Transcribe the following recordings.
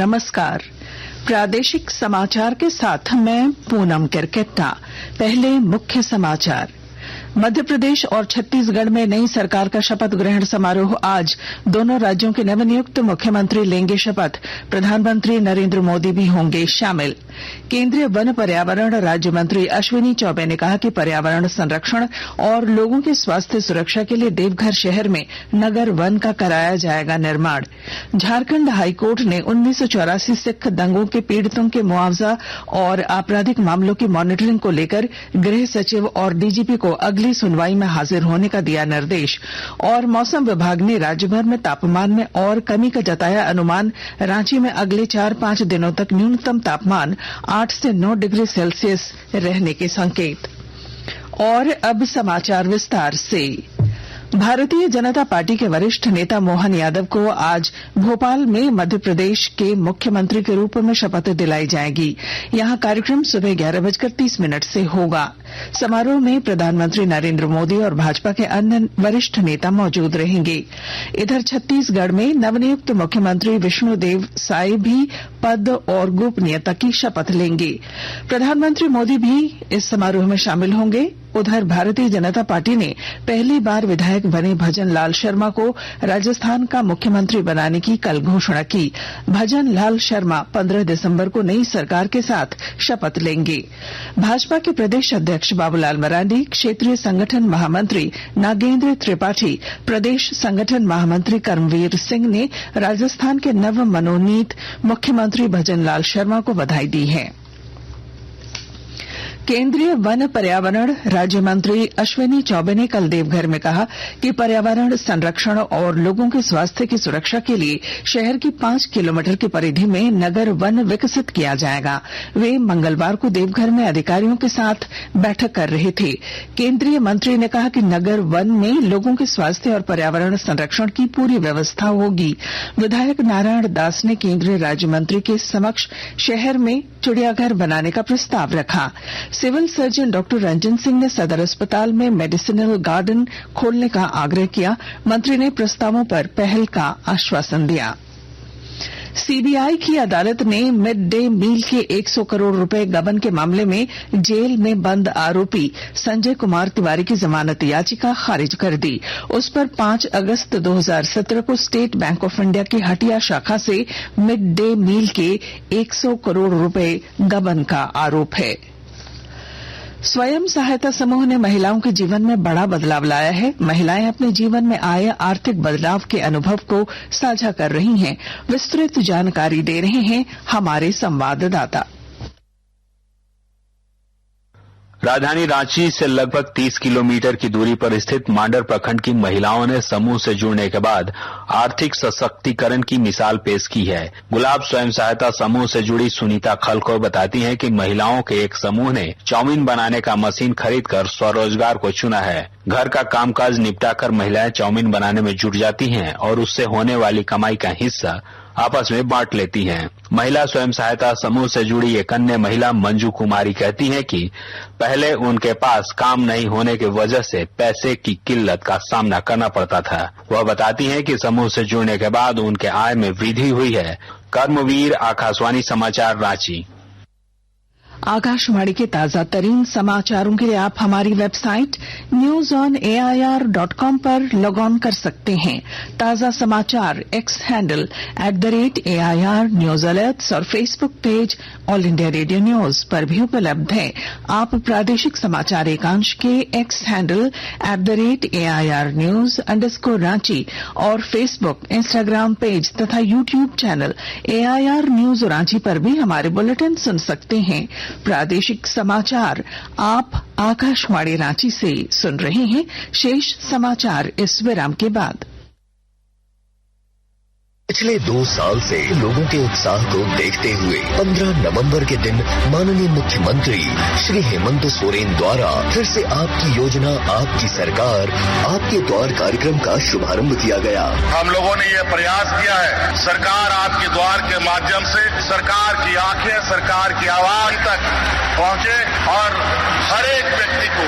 नमस्कार। प्रादेशिक समाचार के साथ मैं पूनम किरकेट्टा। पहले मुख्य समाचार। मध्य प्रदेश और छत्तीसगढ़ में नई सरकार का शपथ ग्रहण समारोह आज। दोनों राज्यों के नवनियुक्त मुख्यमंत्री लेंगे शपथ। प्रधानमंत्री नरेंद्र मोदी भी होंगे शामिल। केंद्रीय वन पर्यावरण राज्य मंत्री अश्विनी चौबे ने कहा कि पर्यावरण संरक्षण और लोगों के स्वास्थ्य सुरक्षा के लिए देवघर शहर में नगर वन का कराया जाएगा निर्माण। झारखंड हाईकोर्ट ने 1984 सिख दंगों के पीड़ितों के मुआवजा और आपराधिक मामलों की मॉनिटरिंग को लेकर गृह सचिव और डीजीपी को अगली सुनवाई में हाजिर होने का दिया निर्देश। और मौसम विभाग ने राज्यभर में तापमान में और कमी का जताया अनुमान। रांची में अगले 4-5 दिनों तक न्यूनतम तापमान 8 से 9 डिग्री सेल्सियस रहने के संकेत। और अब समाचार विस्तार से। भारतीय जनता पार्टी के वरिष्ठ नेता मोहन यादव को आज भोपाल में मध्य प्रदेश के मुख्यमंत्री के रूप में शपथ दिलाई जाएगी। यहां कार्यक्रम सुबह 11:30 से होगा। समारोह में प्रधानमंत्री नरेंद्र मोदी और भाजपा के अन्य वरिष्ठ नेता मौजूद रहेंगे। इधर छत्तीसगढ़ में नवनियुक्त मुख्यमंत्री विष्णुदेव साय भी पद और गोपनीयता की शपथ लेंगे। प्रधानमंत्री मोदी भी इस समारोह में शामिल होंगे। उधर भारतीय जनता पार्टी ने पहली बार विधायक बने भजन लाल शर्मा को राजस्थान का मुख्यमंत्री बनाने की कल घोषणा की। भजन लाल शर्मा 15 दिसंबर को नई सरकार के साथ शपथ लेंगे। भाजपा के प्रदेश अध्यक्ष बाबूलाल मरांडी, क्षेत्रीय संगठन महामंत्री नागेंद्र त्रिपाठी, प्रदेश संगठन महामंत्री कर्मवीर सिंह ने राजस्थान के नव मनोनीत मुख्यमंत्री भजन लाल शर्मा को बधाई दी है। केंद्रीय वन पर्यावरण राज्य मंत्री अश्विनी चौबे ने कल देवघर में कहा कि पर्यावरण संरक्षण और लोगों के स्वास्थ्य की सुरक्षा के लिए शहर की 5 किलोमीटर की परिधि में नगर वन विकसित किया जाएगा। वे मंगलवार को देवघर में अधिकारियों के साथ बैठक कर रहे थे। केंद्रीय मंत्री ने कहा कि नगर वन में लोगों के स्वास्थ्य और पर्यावरण संरक्षण की पूरी व्यवस्था होगी। विधायक नारायण दास ने केंद्रीय राज्य मंत्री के समक्ष शहर में चिड़ियाघर बनाने का प्रस्ताव रखा। Civil surgeon doctor Ranjan Singh ने सदर अस्पताल में मेडिसिनल गार्डन खोलने का आग्रह किया। मंत्री ने प्रस्तावों पर पहल का आश्वासन दिया। सीबीआई की अदालत ने मिड डे मील के 100 करोड़ रुपए गबन के मामले में जेल में बंद आरोपी संजय कुमार तिवारी की जमानत याचिका खारिज कर दी। उस पर 5 अगस्त 2017 को स्टेट बैंक ऑफ इंडिया की हटिया शाखा से मिड डे मील के 100 करोड़ रुपए गबन का आरोप है। स्वयं सहायता समूह ने महिलाओं के जीवन में बड़ा बदलाव लाया है। महिलाएं अपने जीवन में आए आर्थिक बदलाव के अनुभव को साझा कर रही हैं। विस्तृत जानकारी दे रहे हैं हमारे संवाददाता। राजधानी रांची से लगभग 30 किलोमीटर की दूरी पर स्थित मांडर प्रखंड की महिलाओं ने समूह से जुड़ने के बाद आर्थिक सशक्तिकरण की मिसाल पेश की है। गुलाब स्वयं सहायता समूह से जुड़ी सुनीता खलखोर बताती हैं कि महिलाओं के एक समूह ने चाउमीन बनाने का मशीन खरीदकर स्वरोजगार को चुना है। घर का कामकाज निपटाकर महिलाएं चाउमीन बनाने में जुट जाती हैं और उससे होने वाली कमाई का हिस्सा आपस में बांट लेती हैं। महिला स्वयं सहायता समूह से जुड़ी एक अन्य महिला मंजू कुमारी कहती हैं कि पहले उनके पास काम नहीं होने की वजह से पैसे की किल्लत का सामना करना पड़ता था। वह बताती हैं कि समूह से जुड़ने के बाद उनके आय में वृद्धि हुई है। कर्मवीर, आकाशवाणी समाचार, रांची। आकाशवाणी के ताजा तरीन समाचारों के लिए आप हमारी वेबसाइट newsonair.com पर लॉग ऑन कर सकते हैं। ताजा समाचार X handle @AIR news alerts और Facebook page All India Radio news पर भी उपलब्ध है। आप प्रादेशिक समाचार एकांश के X handle @AIR news _Ranchi और फेसबुक, इंस्टाग्राम पेज तथा YouTube channel AIR news Ranchi पर भी हमारे बुलेटिन सुन सकते हैं। प्रादेशिक समाचार आप आकाशवाणी रांची से सुन रहे हैं। शेष समाचार इस विराम के बाद। पिछले 2 साल से लोगों के उत्साह को देखते हुए 15 नवंबर के दिन माननीय मुख्यमंत्री श्री हेमंत सोरेन द्वारा फिर से आपकी योजना, आपकी सरकार, आपके द्वार कार्यक्रम का शुभारंभ किया गया। हम लोगों ने ये प्रयास किया है, सरकार आपके द्वार के माध्यम से सरकार की आंखें, सरकार की आवाज तक पहुंचे और हर एक व्यक्ति को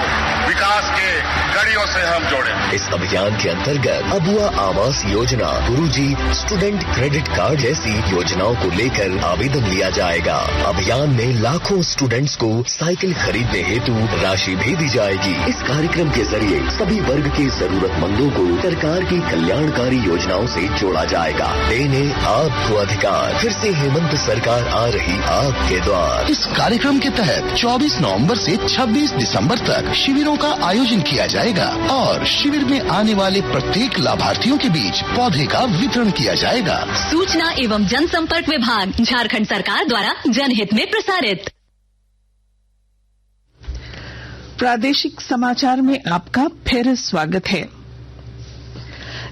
विकास के कड़ी परिवारों से हम जोड़े। इस अभियान के अंतर्गत अबुआ आवास योजना, गुरुजी स्टूडेंट क्रेडिट कार्ड जैसी योजनाओं को लेकर आवेदन लिया जाएगा। अभियान में लाखों स्टूडेंट्स को साइकिल खरीदने हेतु राशि भी दी जाएगी। इस कार्यक्रम के जरिए सभी वर्ग के जरूरतमंदों को सरकार की कल्याणकारी योजनाओं से जोड़ा जाएगा। देने आपको अधिकार। फिर से हेमंत सरकार आ रही आपके द्वार। इस कार्यक्रम के तहत 24 नवंबर से 26 दिसंबर तक शिविरों का आयोजन किया जाएगा और शिविर में आने वाले प्रत्येक लाभार्थियों के बीच पौधे का वितरण किया जाएगा। सूचना एवं जनसंपर्क विभाग, झारखंड सरकार द्वारा जनहित में प्रसारित। प्रादेशिक समाचार में आपका फिर स्वागत है।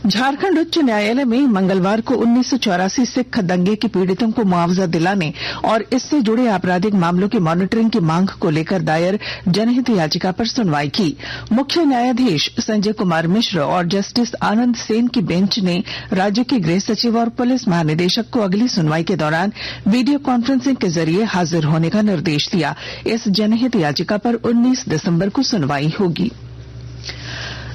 झारखंड उच्च न्यायालय में मंगलवार को 1984 सिख दंगे के पीड़ितों को मुआवजा दिलाने और इससे जुड़े आपराधिक मामलों की मॉनिटरिंग की मांग को लेकर दायर जनहित याचिका पर सुनवाई की। मुख्य न्यायाधीश संजय कुमार मिश्र और जस्टिस आनंद सेन की बेंच ने राज्य के गृह सचिव और पुलिस महानिदेशक को अगली सुनवाई के दौरान वीडियो कॉन्फ्रेंसिंग के जरिए हाजिर होने का निर्देश दिया। इस जनहित याचिका पर 19 दिसंबर को सुनवाई होगी।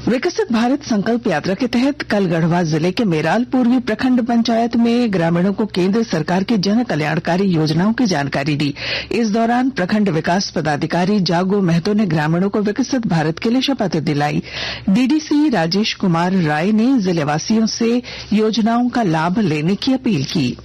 विकसित भारत संकल्प यात्रा के तहत कल गढ़वा जिले के मेराल पूर्वी प्रखंड पंचायत में ग्रामीणों को केंद्र सरकार की जन कल्याणकारी योजनाओं की जानकारी दी। इस दौरान प्रखंड विकास पदाधिकारी जागो महतो ने ग्रामीणों को विकसित भारत के लिए शपथ दिलाई। डीडीसी राजेश कुमार राय ने जिलेवासियों से योजनाओं का लाभ लेने की अपील की।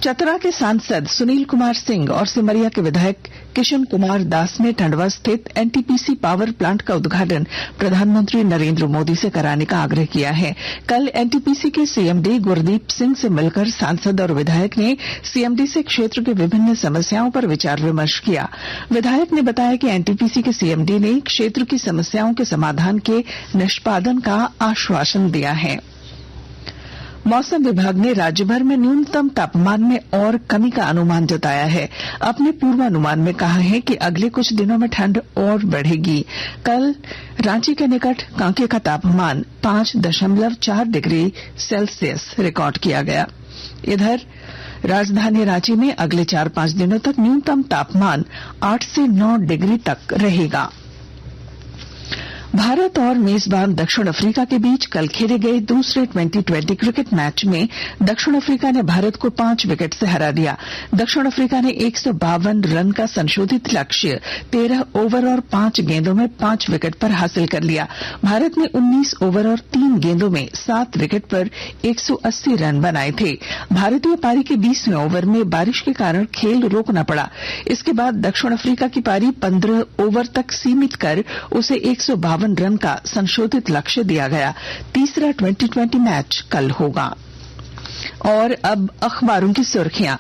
चतरा के सांसद सुनील कुमार सिंह और सिमरिया के विधायक किशन कुमार दास ने टंडवा स्थित एनटीपीसी पावर प्लांट का उद्घाटन प्रधानमंत्री नरेंद्र मोदी से कराने का आग्रह किया है। कल एनटीपीसी के सीएमडी गुरदीप सिंह से मिलकर सांसद और विधायक ने सीएमडी से क्षेत्र की विभिन्न समस्याओं पर विचार विमर्श किया। विधायक ने बताया कि एनटीपीसी के सीएमडी ने क्षेत्र की समस्याओं के समाधान के निष्पादन का आश्वासन दिया है। मौसम विभाग ने राज्य भर में न्यूनतम तापमान में और कमी का अनुमान जताया है। अपने पूर्वानुमान में कहा है कि अगले कुछ दिनों में ठंड और बढ़ेगी। कल रांची के निकट कांके का तापमान 5.4 डिग्री सेल्सियस रिकॉर्ड किया गया। इधर राजधानी रांची में अगले 4-5 दिनों तक न्यूनतम तापमान 8 से 9 डिग्री तक रहेगा। भारत और मेजबान दक्षिण अफ्रीका के बीच कल खेले गए दूसरे T20 क्रिकेट मैच में दक्षिण अफ्रीका ने भारत को 5 विकेट से हरा दिया। दक्षिण अफ्रीका ने 152 रन का संशोधित लक्ष्य 13 ओवर और 5 गेंदों में 5 विकेट पर हासिल कर लिया। भारत ने 19 ओवर और 3 गेंदों में 7 विकेट पर 180 रन बनाए थे। भारतीय पारी के 20वें ओवर में बारिश के कारण खेल रोकना पड़ा। इसके बाद दक्षिण अफ्रीका की पारी 15 ओवर तक सीमित कर उसे 152 रन का संशोधित लक्ष्य दिया गया। तीसरा T20 मैच कल होगा। और अब अखबारों की सुर्खियां।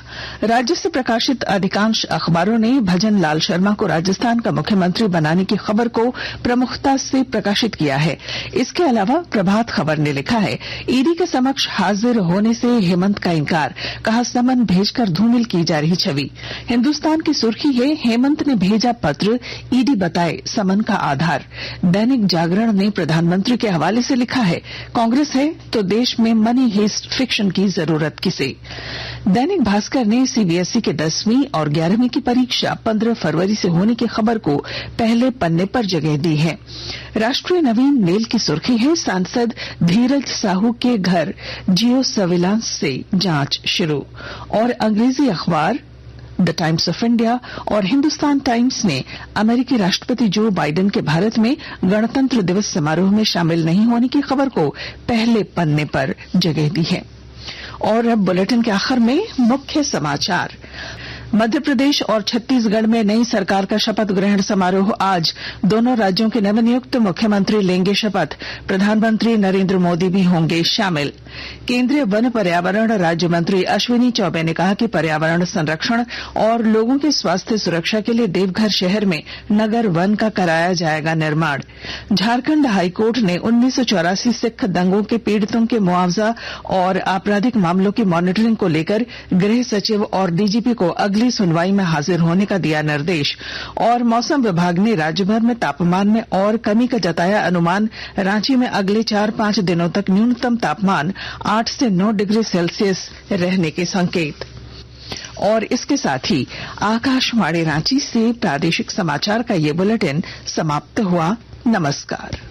राज्य से प्रकाशित अधिकांश अखबारों ने भजन लाल शर्मा को राजस्थान का मुख्यमंत्री बनाने की खबर को प्रमुखता से प्रकाशित किया है। इसके अलावा प्रभात खबर ने लिखा है, ईडी के समक्ष हाजिर होने से हेमंत का इंकार, कहा समन भेजकर धूमिल की जा रही छवि। हिंदुस्तान की सुर्खी है, हेमंत ने भेजा पत्र, ईडी बताए समन का आधार। दैनिक जागरण ने प्रधानमंत्री के हवाले से लिखा है, कांग्रेस है तो देश में मनी हेस्ट फिक्शन की जरूरत किसे। दैनिक भास्कर ने सीबीएसई के 10वीं और 11वीं की परीक्षा 15 फरवरी से होने की खबर को पहले पन्ने पर जगह दी है। राष्ट्रीय नवीन मेल की सुर्खी है, सांसद धीरज साहू के घर जियो सर्विलांस से जांच शुरू। और अंग्रेजी अखबार द टाइम्स ऑफ इंडिया और हिंदुस्तान टाइम्स ने अमेरिकी राष्ट्रपति जो बाइडेन के भारत में गणतंत्र दिवस समारोह में शामिल नहीं होने की खबर को पहले पन्ने पर जगह दी है। और अब बुलेटिन के आखिर में मुख्य समाचार। मध्य प्रदेश और छत्तीसगढ़ में नई सरकार का शपथ ग्रहण समारोह आज। दोनों राज्यों के नवनियुक्त मुख्यमंत्री लेंगे शपथ। प्रधानमंत्री नरेंद्र मोदी भी होंगे शामिल। केंद्रीय वन पर्यावरण राज्य मंत्री अश्विनी चौबे ने कहा कि पर्यावरण संरक्षण और लोगों के स्वास्थ्य सुरक्षा के लिए देवघर शहर में नगर वन का कराया जाएगा निर्माण। झारखंड हाईकोर्ट ने 1984 सिख दंगों के पीड़ितों के मुआवजा और आपराधिक मामलों की मॉनिटरिंग को लेकर गृह सचिव और डीजीपी को अगली सुनवाई में हाजिर होने का दिया निर्देश। और मौसम विभाग ने राज्य भर में तापमान में और कमी का जताया अनुमान। रांची में अगले 4-5 दिनों तक न्यूनतम तापमान 8 से 9 डिग्री सेल्सियस रहने के संकेत। और इसके साथ ही आकाशवाणी रांची से प्रादेशिक समाचार का ये बुलेटिन समाप्त हुआ। नमस्कार।